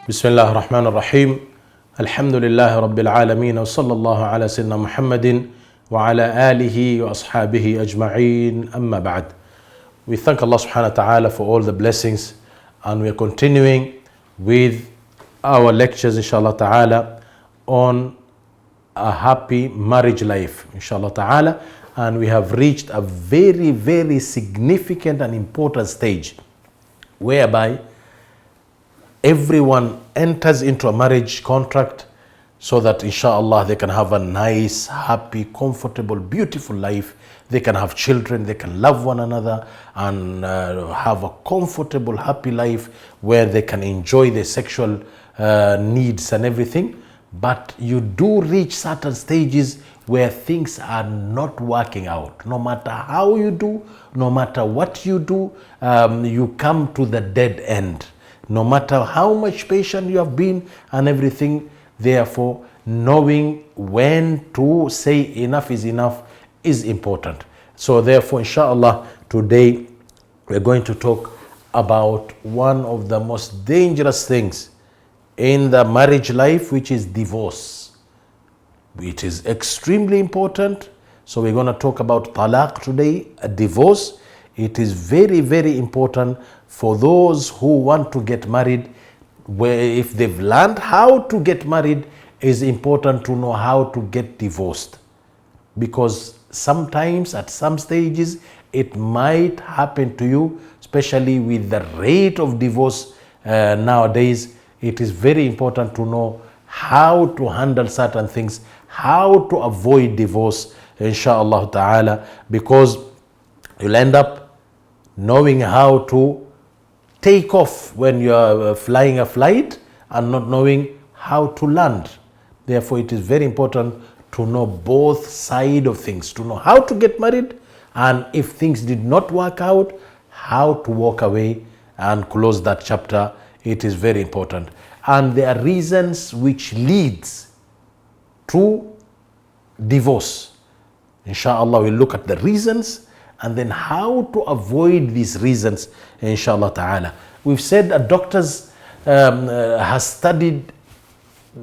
بسم الله الرحمن الرحيم الحمد لله رب العالمين وصلى الله على سيدنا محمد وعلى آله وأصحابه أجمعين أما بعد. We thank Allah subhanahu wa ta'ala for all the blessings, and we are continuing with our lectures inshallah ta'ala on a happy marriage life inshallah ta'ala, and we have reached a very significant and important stage whereby everyone enters into a marriage contract so that inshallah they can have a nice, happy, comfortable, beautiful life. They can have children, they can love one another and have a comfortable, happy life where they can enjoy their sexual needs and everything. But you do reach certain stages where things are not working out. No matter how you do, no matter what you do, you come to the dead end. No matter how much patient you have been and everything, therefore, knowing when to say enough is important. So therefore, inshallah, today we're going to talk about one of the most dangerous things in the marriage life, which is divorce. It is extremely important. So we're going to talk about talaq today, a divorce. It is very important for those who want to get married. Where if they've learned how to get married, it's important to know how to get divorced, because sometimes at some stages it might happen to you, especially with the rate of divorce nowadays. It is very important to know how to handle certain things, how to avoid divorce inshallah ta'ala, because you'll end up knowing how to take off when you are flying a flight and not knowing how to land. Therefore, it is very important to know both sides of things, to know how to get married, and if things did not work out, how to walk away and close that chapter. It is very important. And there are reasons which leads to divorce. Inshallah, we'll look at the reasons and then how to avoid these reasons inshallah ta'ala. We've said that doctors has studied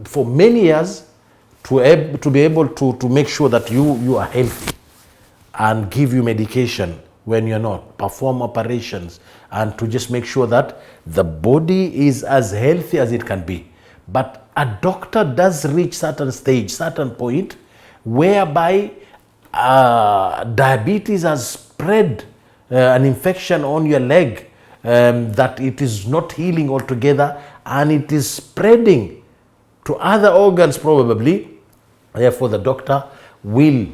for many years to be able to make sure that you are healthy and give you medication when you're not, perform operations, and to just make sure that the body is as healthy as it can be. But a doctor does reach certain point whereby diabetes has spread an infection on your leg, that it is not healing altogether and it is spreading to other organs probably. Therefore, the doctor will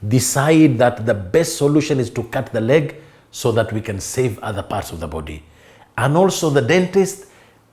decide that the best solution is to cut the leg so that we can save other parts of the body. And also the dentist,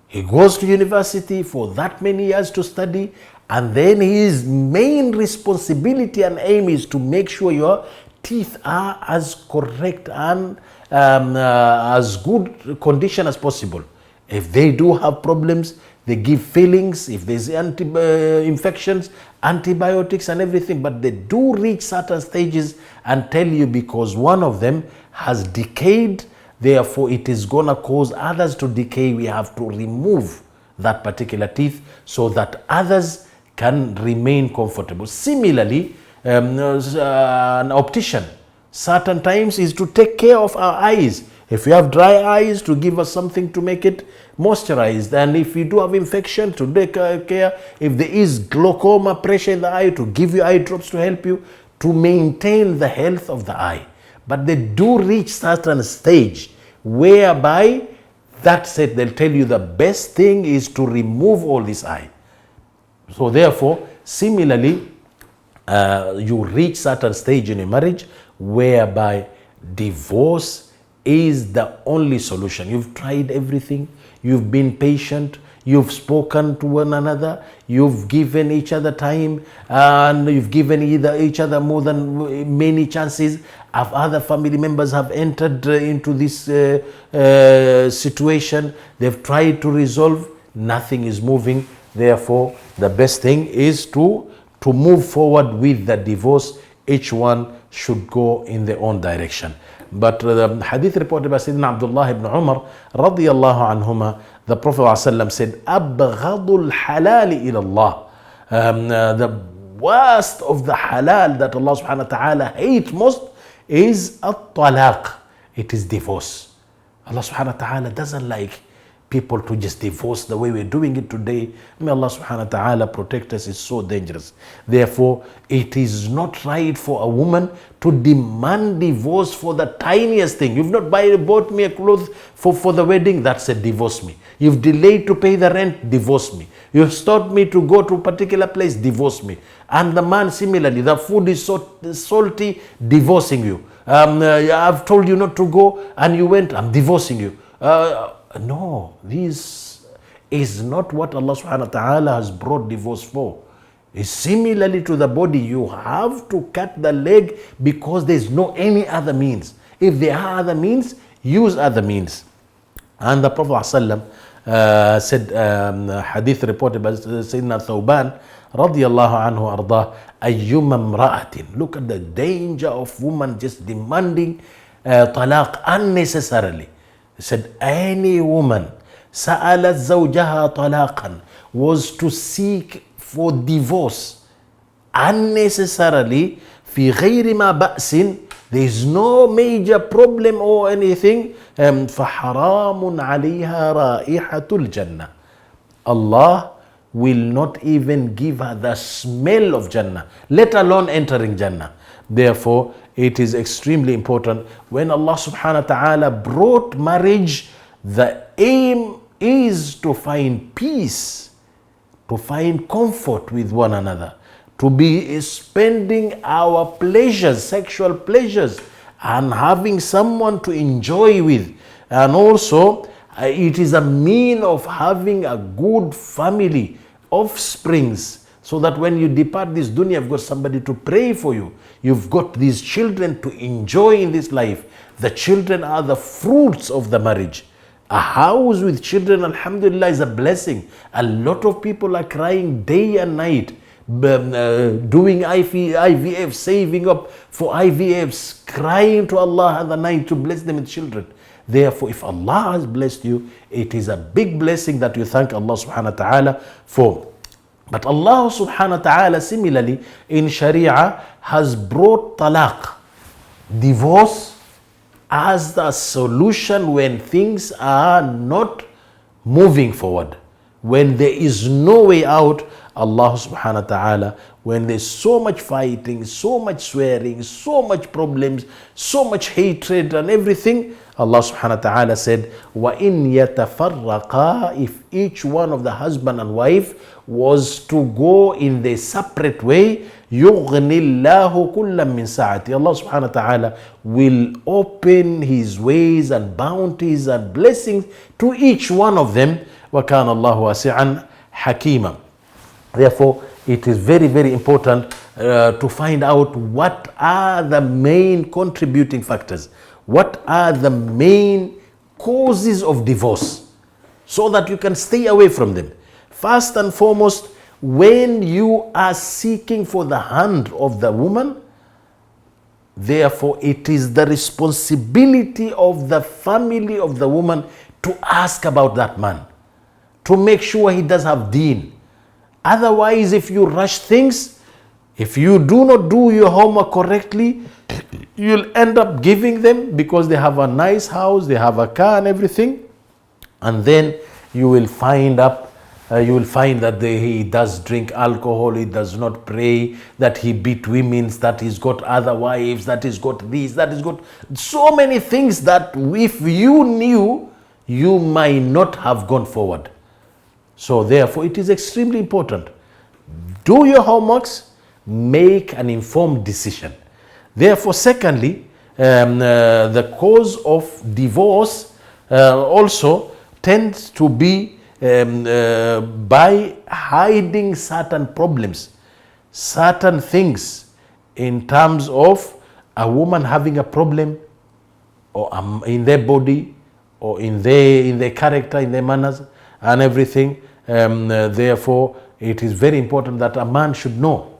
he goes to university for that many years to study, and then his main responsibility and aim is to make sure your teeth are as correct and as good condition as possible. If they do have problems, they give fillings. If there's infections, antibiotics and everything. But they do reach certain stages and tell you, because one of them has decayed, therefore it is going to cause others to decay. We have to remove that particular teeth so that others can remain comfortable. Similarly, an optician certain times is to take care of our eyes. If you have dry eyes, to give us something to make it moisturized, and if you do have infection, to take care. If there is glaucoma, pressure in the eye, to give you eye drops to help you to maintain the health of the eye. But they do reach certain stage whereby that's it. They'll tell you the best thing is to remove all this eye. So therefore, similarly, you reach certain stage in a marriage whereby divorce is the only solution. You've tried everything, you've been patient, you've spoken to one another, you've given each other time, and you've given each other more than many chances. Other family members have entered into this situation. They've tried to resolve, nothing is moving. Therefore, the best thing is to move forward with the divorce. Each one should go in their own direction. But the hadith reported by Sayyidina Abdullah ibn Umar radiyallahu anhuma, the Prophet ﷺ said, أَبْغَضُ الْحَلَالِ إِلَى اللَّهِ. The worst of the halal that Allah subhanahu wa ta'ala hates most is at-talaq. It is divorce. Allah subhanahu wa ta'ala doesn't like people to just divorce the way we're doing it today. May Allah subhanahu wa ta'ala protect us. It's so dangerous. Therefore, it is not right for a woman to demand divorce for the tiniest thing. You've not bought me a cloth for the wedding, that's a divorce me. You've delayed to pay the rent, divorce me. You've stopped me to go to a particular place, divorce me. And the man similarly, the food is so salty, divorcing you. I've told you not to go and you went, I'm divorcing you. No, this is not what Allah subhanahu wa ta'ala has brought divorce for. It's similarly to the body, you have to cut the leg because there's no any other means. If there are other means, use other means. And the Prophet ﷺ said, hadith reported by Sayyidina Thawban radiyallahu anhu ardah, ayyuma imra'atin. Look at the danger of woman just demanding talaq unnecessarily. He said, any woman sa'alat zawjaha talaqan, was to seek for divorce unnecessarily, fi ghayri ma ba'sin, there is no major problem or anything, فَحَرَامٌ عَلَيْهَا رَائِحَةُ الْجَنَّةِ. Allah will not even give her the smell of Jannah, let alone entering Jannah. Therefore, it is extremely important when Allah subhanahu wa ta'ala brought marriage, the aim is to find peace, to find comfort with one another, to be spending our pleasures, sexual pleasures, and having someone to enjoy with. And also, it is a mean of having a good family, offsprings, so that when you depart this dunya, you've got somebody to pray for you. You've got these children to enjoy in this life. The children are the fruits of the marriage. A house with children, alhamdulillah, is a blessing. A lot of people are crying day and night, doing IVF, saving up for IVFs, crying to Allah at the night to bless them with children. Therefore, if Allah has blessed you, it is a big blessing that you thank Allah subhanahu wa ta'ala for. But Allah subhanahu wa ta'ala similarly in Sharia has brought talaq, divorce, as the solution when things are not moving forward. When there is no way out, Allah subhanahu wa ta'ala, when there's so much fighting, so much swearing, so much problems, so much hatred and everything, Allah subhanahu wa ta'ala said, وَإِنْ يَتَفَرَّقَا, if each one of the husband and wife was to go in their separate way, يُغْنِ اللَّهُ كُلًّا مِنْ سَعَةِ, Allah subhanahu wa ta'ala will open His ways and bounties and blessings to each one of them. وَكَانَ اللَّهُ وَاسِعًا حَكِيمًا. Therefore, it is very, very important to find out what are the main contributing factors. What are the main causes of divorce, so that you can stay away from them. First and foremost, when you are seeking for the hand of the woman, therefore it is the responsibility of the family of the woman to ask about that man, to make sure he does have deen. Otherwise, if you rush things, if you do not do your homework correctly, you'll end up giving them because they have a nice house, they have a car and everything, and then you will find that he does drink alcohol, he does not pray, that he beat women, that he's got other wives, that he's got this, that he's got so many things that if you knew, you might not have gone forward. So therefore, it is extremely important. Do your homeworks, make an informed decision. Therefore, secondly, the cause of divorce also tends to be by hiding certain problems, certain things in terms of a woman having a problem or in their body or in their character, in their manners and everything. Therefore, it is very important that a man should know.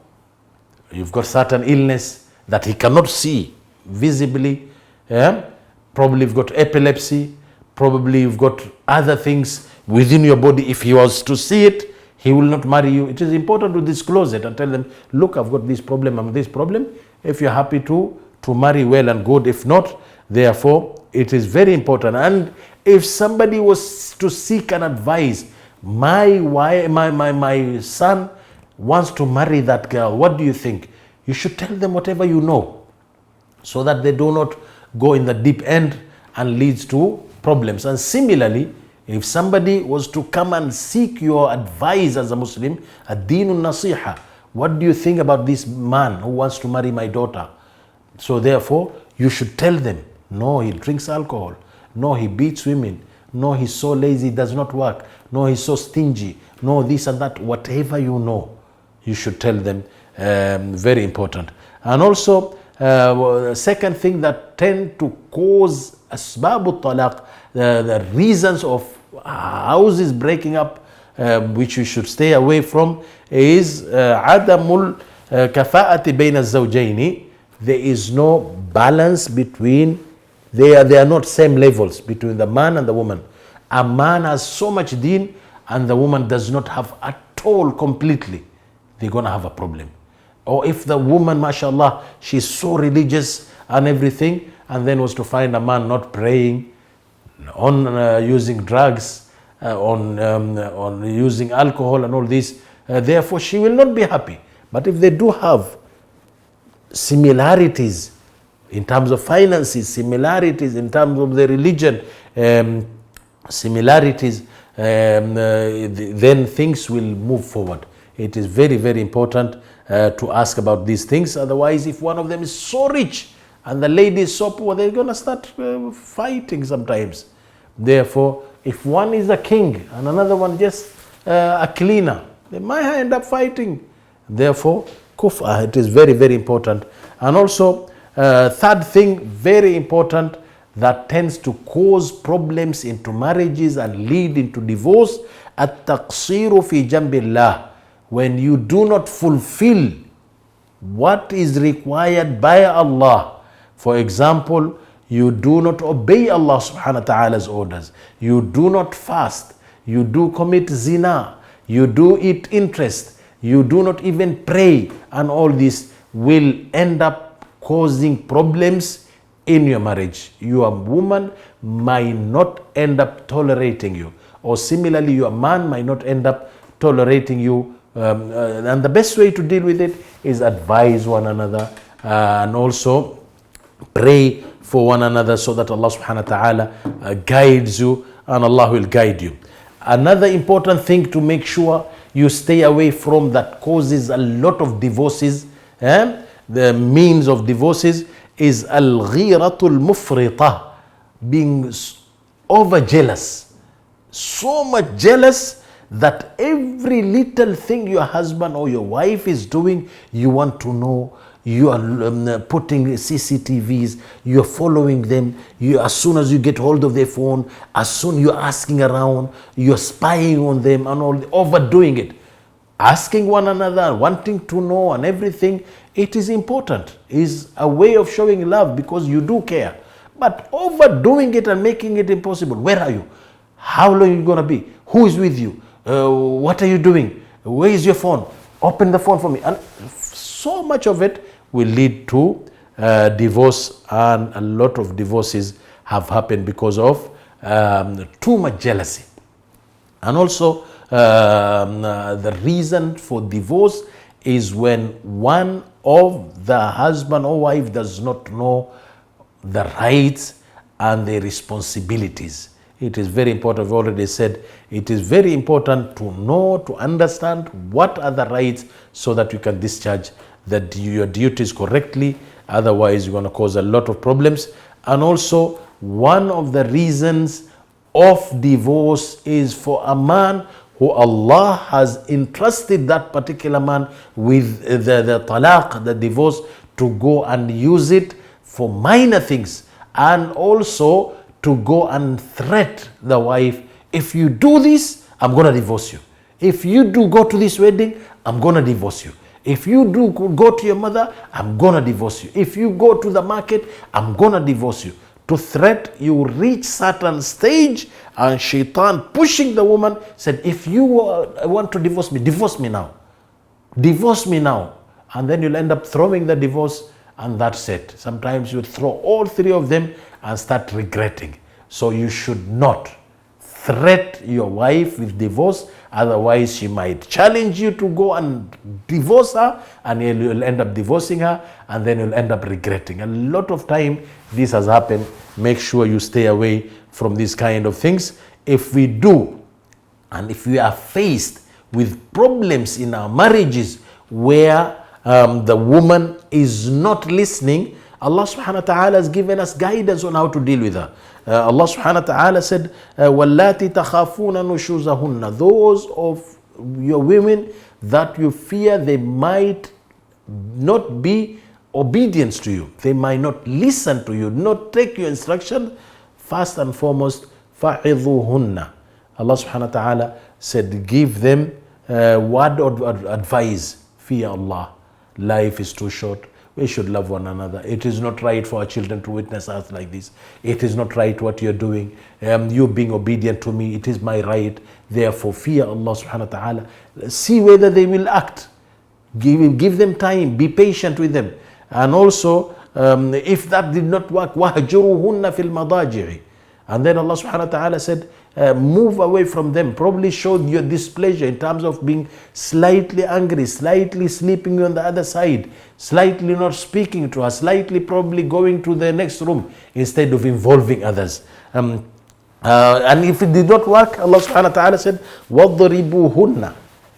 You've got certain illness that he cannot see visibly, Yeah? Probably you've got epilepsy, probably you've got other things within your body. If he was to see it, he will not marry you. It is important to disclose it and tell them, look, I've got this problem and this problem. If you're happy to marry, well and good. If not, therefore, it is very important. And if somebody was to seek an advice, my son wants to marry that girl, what do you think? You should tell them whatever you know, so that they do not go in the deep end and leads to problems. And similarly, if somebody was to come and seek your advice as a Muslim, ad-deenun nasiha, what do you think about this man who wants to marry my daughter? So therefore, you should tell them, no, he drinks alcohol. No, he beats women. No, he's so lazy, does not work. No, he's so stingy. No, this and that. Whatever you know, you should tell them. Very important. And also, the second thing that tend to cause asbab al-talaq, the reasons of houses breaking up, which you should stay away from, is عدم الكفاءة بين الزوجين. There is no balance between, they are not same levels between the man and the woman. A man has so much deen and the woman does not have at all completely. They're going to have a problem. Or if the woman, mashallah, she's so religious and everything, and then was to find a man not praying, on using drugs, on using alcohol and all this, therefore she will not be happy. But if they do have similarities in terms of finances, similarities in terms of the religion, similarities, then things will move forward. It is very, very important to ask about these things. Otherwise, if one of them is so rich and the lady is so poor, they're going to start fighting sometimes. Therefore, if one is a king and another one just a cleaner, they might end up fighting. Therefore, kufa, it is very, very important. And also, third thing, very important, that tends to cause problems into marriages and lead into divorce, at-taqsiru fi jambillah. When you do not fulfill what is required by Allah. For example, you do not obey Allah subhanahu wa ta'ala's orders. You do not fast. You do commit zina. You do eat interest. You do not even pray. And all this will end up causing problems in your marriage. Your woman might not end up tolerating you. Or similarly, your man might not end up tolerating you. And the best way to deal with it is advise one another and also pray for one another, so that Allah subhanahu wa ta'ala guides you and Allah will guide you. Another important thing to make sure you stay away from that causes a lot of divorces, the means of divorces, is al-ghiratul mufrita, being over jealous, so much jealous that every little thing your husband or your wife is doing, you want to know. You are putting CCTVs, you are following them. As soon as you get hold of their phone, as soon you're asking around, you're spying on them and all, overdoing it. Asking one another, wanting to know and everything, it is important. It is a way of showing love because you do care. But overdoing it and making it impossible. Where are you? How long are you going to be? Who is with you? What are you doing? Where is your phone? Open the phone for me. And so much of it will lead to divorce, and a lot of divorces have happened because of too much jealousy. And also the reason for divorce is when one of the husband or wife does not know the rights and the responsibilities. It is very important, I've already said, it is very important to know, to understand what are the rights so that you can discharge your duties correctly. Otherwise, you're going to cause a lot of problems. And also, one of the reasons of divorce is for a man who Allah has entrusted that particular man with the talaq, the divorce, to go and use it for minor things, and also to go and threat the wife, if you do this, I'm going to divorce you. If you do go to this wedding, I'm going to divorce you. If you do go to your mother, I'm gonna divorce you. If you go to the market, I'm gonna divorce you. To threat, you reach certain stage, and Shaitan pushing the woman said, if you want to divorce me now. Divorce me now. And then you'll end up throwing the divorce, and that's it. Sometimes you throw all three of them and start regretting. So you should not threat your wife with divorce, otherwise she might challenge you to go and divorce her, and you'll end up divorcing her, and then you'll end up regretting. A lot of time this has happened. Make sure you stay away from these kind of things. If we do, and if we are faced with problems in our marriages where the woman is not listening, Allah subhanahu wa ta'ala has given us guidance on how to deal with her. Allah subhanahu wa ta'ala said, وَاللَّاتِ تَخَافُونَ نُشُوزَهُنَّ, those of your women that you fear they might not be obedient to you, they might not listen to you, not take your instruction, first and foremost, فَعِظُوهُنَّ. Allah subhanahu wa ta'ala said, give them word of advice. Fear Allah. Life is too short. We should love one another. It is not right for our children to witness us like this. It is not right what you're doing. You being obedient to me, it is my right. Therefore, fear Allah subhanahu wa ta'ala. See whether they will act. Give them time. Be patient with them. And also, if that did not work, وَهْجُرُهُنَّ فِي الْمَضَاجِعِ. And then Allah subhanahu wa ta'ala said, move away from them. Probably showed your displeasure in terms of being slightly angry, slightly sleeping on the other side, slightly not speaking to her, slightly probably going to the next room instead of involving others. And if it did not work, Allah subhanahu wa ta'ala said, وَضْرِبُوهُنَّ.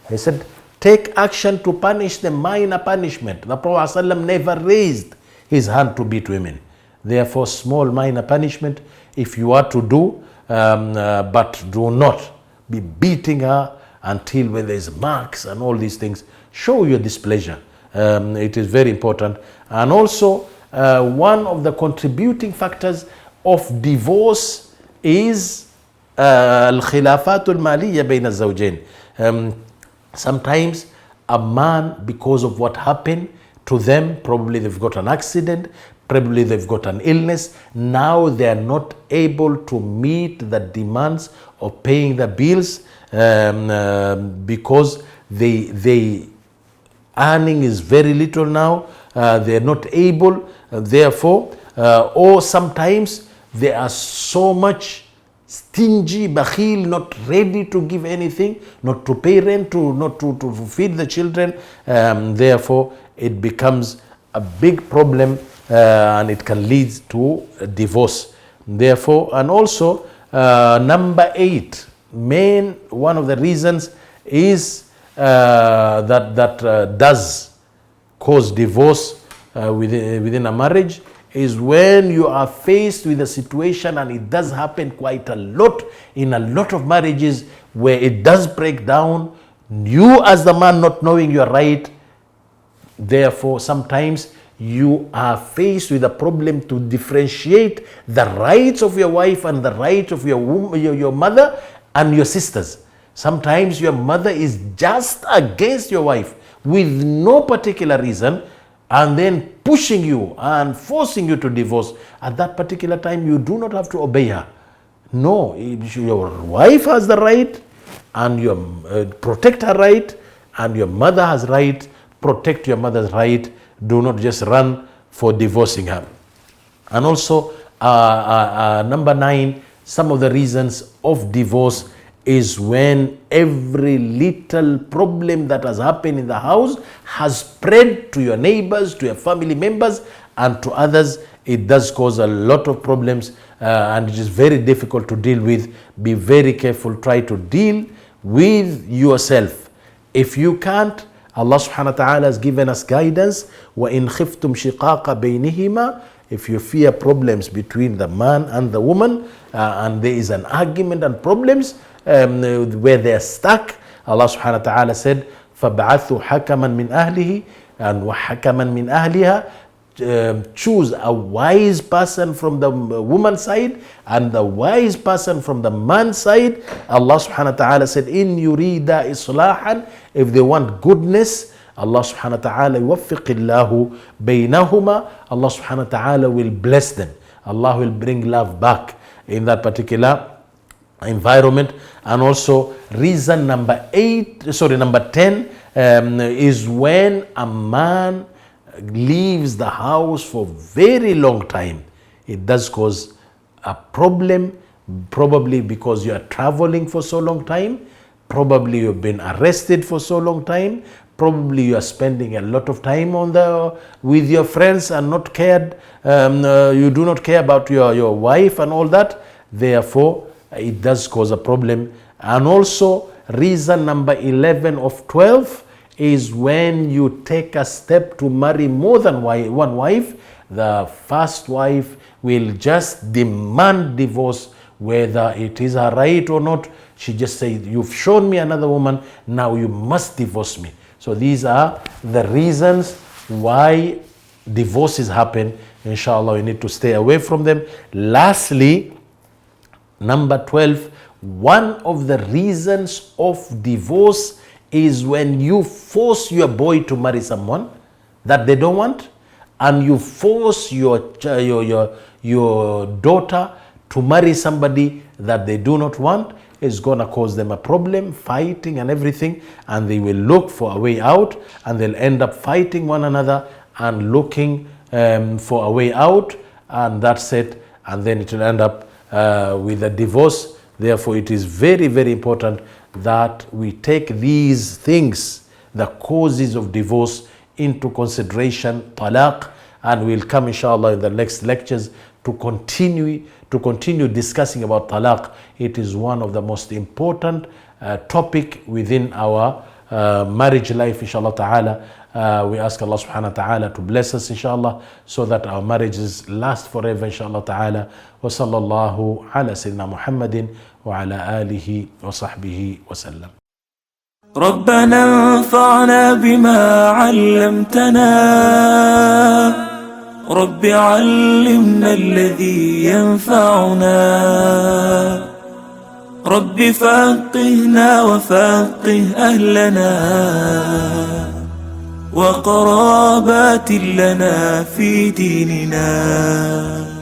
He said, take action to punish them, minor punishment. The Prophet ﷺ never raised his hand to beat women. Therefore, small minor punishment, if you are to do, but do not be beating her until when there's marks and all these things. Show your displeasure. It is very important. And also, one of the contributing factors of divorce is al-khilafat al-maliyya bayna al-zawjayn. Sometimes a man, because of what happened to them, probably they've got an accident, probably they've got an illness, now they are not able to meet the demands of paying the bills because they earning is very little now, they are not able, therefore, or sometimes they are so much stingy, bakhil, not ready to give anything, not to pay rent, not to feed the children. Therefore, it becomes a big problem and it can lead to a divorce. Therefore, and also number 8, one of the reasons is that does cause divorce within a marriage is when you are faced with a situation, and it does happen quite a lot in a lot of marriages where it does break down, you as the man not knowing your right. Therefore, sometimes you are faced with a problem to differentiate the rights of your wife and the rights of your mother and your sisters. Sometimes your mother is just against your wife with no particular reason, and then pushing you and forcing you to divorce. At that particular time, you do not have to obey her. No, your wife has the right, and you protect her right, and your mother has right. Protect your mother's right. Do not just run for divorcing her. And also, number 9, some of the reasons of divorce is when every little problem that has happened in the house has spread to your neighbors, to your family members, and to others. It does cause a lot of problems, and it is very difficult to deal with. Be very careful. Try to deal with yourself. If you can't, Allah subhanahu wa ta'ala has given us guidance. وَإِنْ خِفْتُمْ شِقَاقَ بَيْنِهِمَا. If you fear problems between the man and the woman, and there is an argument and problems where they are stuck, Allah subhanahu wa ta'ala said, فَابْعَثُوا حَكَمًا مِنْ أَهْلِهِ and وَحَكَمًا مِنْ أَهْلِهَا. Choose a wise person from the woman's side and the wise person from the man's side. Allah subhanahu wa ta'ala said, إِن يُرِيدَ إِصْلَاحًا. If they want goodness, Allah subhanahu wa ta'ala يوفق الله بينهما. Allah subhanahu wa ta'ala will bless them. Allah will bring love back in that particular environment. And also reason number 10 is when a man leaves the house for very long time. It does cause a problem, probably because you are traveling for so long time, probably you've been arrested for so long time, probably you are spending a lot of time with your friends and not cared, you do not care about your wife and all that. Therefore, it does cause a problem. And also reason number 11 of 12 is when you take a step to marry more than one wife. The first wife will just demand divorce, whether it is her right or not. She just says, you've shown me another woman, now you must divorce me. So these are the reasons why divorces happen. Inshallah, we need to stay away from them. Lastly, number 12, one of the reasons of divorce is when you force your boy to marry someone that they don't want, and you force your daughter to marry somebody that they do not want. Is going to cause them a problem, fighting and everything, and they will look for a way out, and they'll end up fighting one another and looking for a way out, and that's it, and then it will end up with a divorce. Therefore, it is very, very important that we take these things, the causes of divorce, into consideration, talaq, and we'll come inshallah in the next lectures to continue discussing about talaq. It is one of the most important topic within our marriage life, inshallah ta'ala. We ask Allah subhanahu wa ta'ala to bless us, inshallah, so that our marriages last forever, inshallah ta'ala. Wa sallallahu ala sayyidina Muhammadin wa ala alihi wa sahbihi wa sallam. ربنا انفعنا بما علمتنا رب علمنا الذي ينفعنا رب فقهنا وفقه أهلنا وقرابات لنا في ديننا